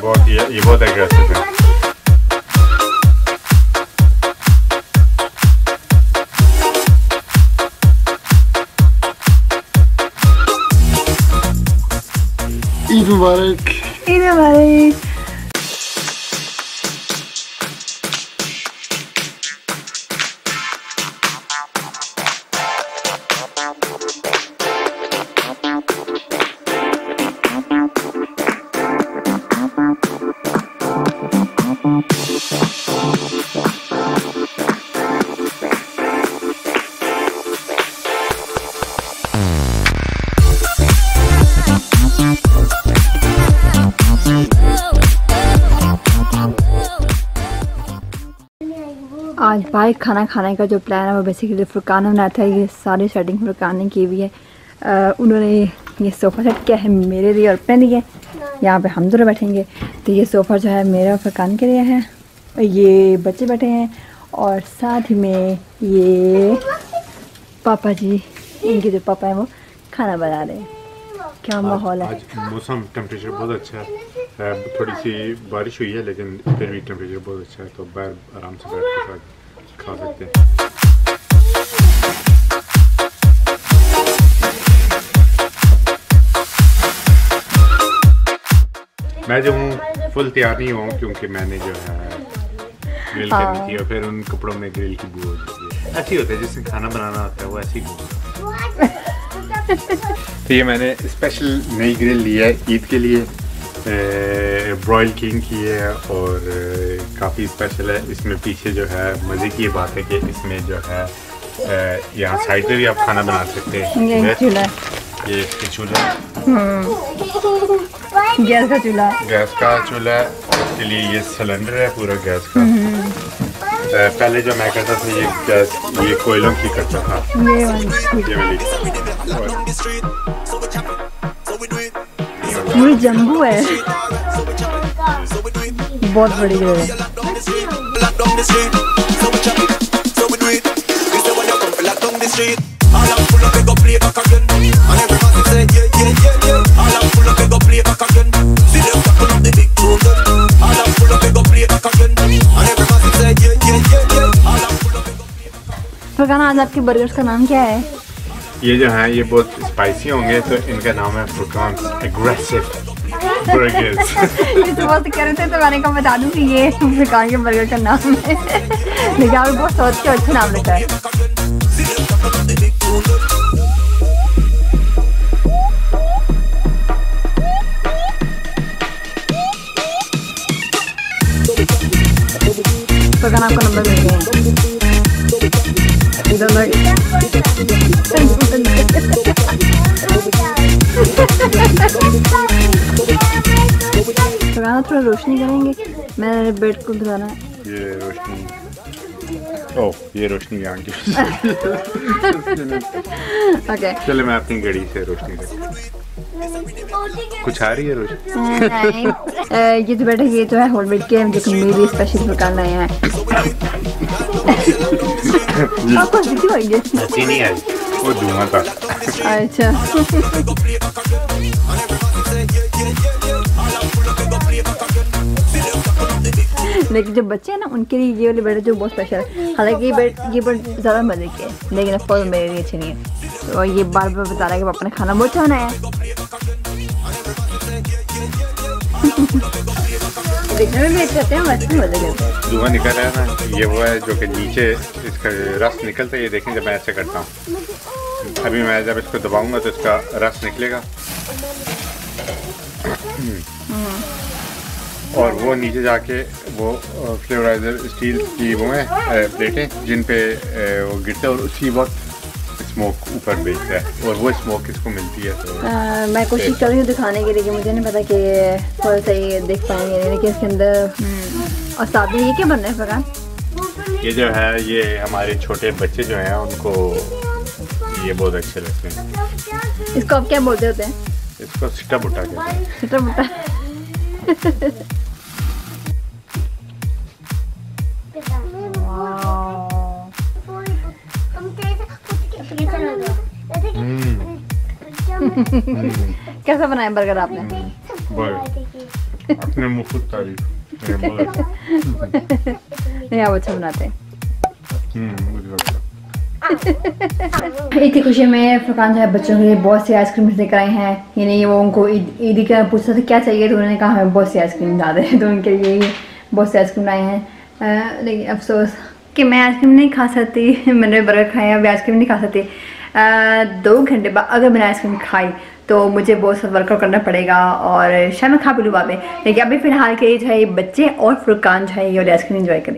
ये बहुत एग्रेसिव है। ईद मुबारक। ईद मुबारक। आज बाहर खाना खाने का जो प्लान है वो बेसिकली फुरकान ने बनाया था। ये सारी सेटिंग फुरकान ने की हुई है। उन्होंने ये सोफ़ा सेट किया है मेरे लिए और अपने लिए। यहाँ पे हम दोनों बैठेंगे। तो ये सोफ़ा जो है मेरा और फुरकान के लिए है। और ये बच्चे बैठे हैं और साथ ही में ये पापा जी, इनके जो पापा हैं वो खाना बना रहे हैं। क्या माहौल है। आज मौसम टेम्परेचर बहुत अच्छा है। थोड़ी सी बारिश हुई है लेकिन फिर भी टेम्परेचर बहुत अच्छा है, तो बाहर आराम से बैठ के खा सकते हैं। मैं जो हूँ फुल तैयार नहीं हुआ क्योंकि मैंने जो है ग्रिल करनी थी और फिर उन कपड़ों में ग्रिल की बू होती है। ऐसी होता है जिसने खाना बनाना होता है वो ऐसी बू। तो ये मैंने स्पेशल नई ग्रिल ली है ईद के लिए। ब्रॉयल किंग की है और काफ़ी स्पेशल है। इसमें पीछे जो है मज़े की बात है कि इसमें जो है यहाँ साइड पे भी आप खाना बना सकते हैं। ये इसकी चूल्हा, गैस का चूल्हा। इसके लिए ये सिलेंडर है पूरा गैस का। पहले जो मैं करता था ये गैस ये कोयलों की करता था। ये जम्बू है, बहुत बड़ी जगह है। फुरकान, आज आपके बर्गर्स का नाम क्या है? ये जो है ये बहुत स्पाइसी होंगे तो इनका नाम है फुरकान एग्रेसिव बर्गर्स। ये तो बहुत कह रहे थे तो मैंने कहा बता दूं कि ये फुरकान के बर्गर का नाम है। लेकिन आपने बहुत सोच के अच्छा नाम रखा है। फुरकान, आपका नंबर मिल गया है। थोड़ा रोशनी करेंगे, मैंने बेड को धुलाना है। ये रोशनी, ओह ये रोशनी यहाँ की। ओके चले मैं अपनी घड़ी से रोशनी करता। कुछ आ रही है रोशनी? ये तो बेटा ये तो है होल बेड के जो मेरी स्पेशल फुरकान लाए हैं। आपको हंसी आई है? हंसी नहीं आई, वो धुआं था। अच्छा लेकिन जो बच्चे हैं ना उनके लिए ये वाले बेड जो बहुत स्पेशल है। हालांकि ये बेड ज़्यादा मजे के है लेकिन ऑफकोर्स मेरे लिए अच्छे नहीं है। तो ये बार बार बता रहा है कि पापा ने खाना बहुत अच्छा बनाया है। देखने में भी अच्छे होते हैं, वैसे मजे करते हैं। धुआं निकल रहा है ना, ये वो है जो कि नीचे इसका रस निकलता है। ये देखें जब मैं ऐसे करता हूँ, अभी मैं जब इसको दबाऊंगा तो इसका रस निकलेगा और वो नीचे जाके वो फ्लेवराइजर स्टील की वो है प्लेटें जिन पे वो गिरता है और उसी वक्त स्मोक ऊपर भेजता है और वो स्मोक किसको मिलती है। तो मैं कोशिश कर रही हूँ दिखाने के लिए कि मुझे नहीं पता कि थोड़ा सा ये देख पाएंगे लेकिन इसके अंदर और साथ में ये क्या बन रहा है फुरकान? ये जो है ये हमारे छोटे बच्चे जो हैं उनको ये बहुत अच्छे लगते हैं। इसको आप क्या बोलते होते हैं? इसको सिट्टा बुट्टा कहते हैं। सिट्टा बुट्टा। कैसा बनाया बर्गर आपने? अपने मुफ्त तारीफ। नहीं आप अच्छा बनाते हैं। मुझे लगता है। ईद की खुशी में फुरकान जो है बच्चों के लिए बहुत सी आइसक्रीम लेकर आए हैं। यानी वो उनको ईद का पूछा था क्या चाहिए, तो उन्होंने कहा हमें बहुत सी आइसक्रीम ला दें, तो उनके लिए बहुत सी आइसक्रीम लाए हैं। लेकिन अफसोस कि मैं आइसक्रीम नहीं खा सकती। मैंने बर्गर खाया, अभी आइसक्रीम नहीं खा सकती। 2 घंटे बाद अगर मैंने आइसक्रीम खाई तो मुझे बहुत सा वर्कआउट करना पड़ेगा और शायद मैं खा भी लूँ बाद में। लेकिन अभी फ़िलहाल के जो है बच्चे और फुरकान जो है ये आइसक्रीम इंजॉय करें।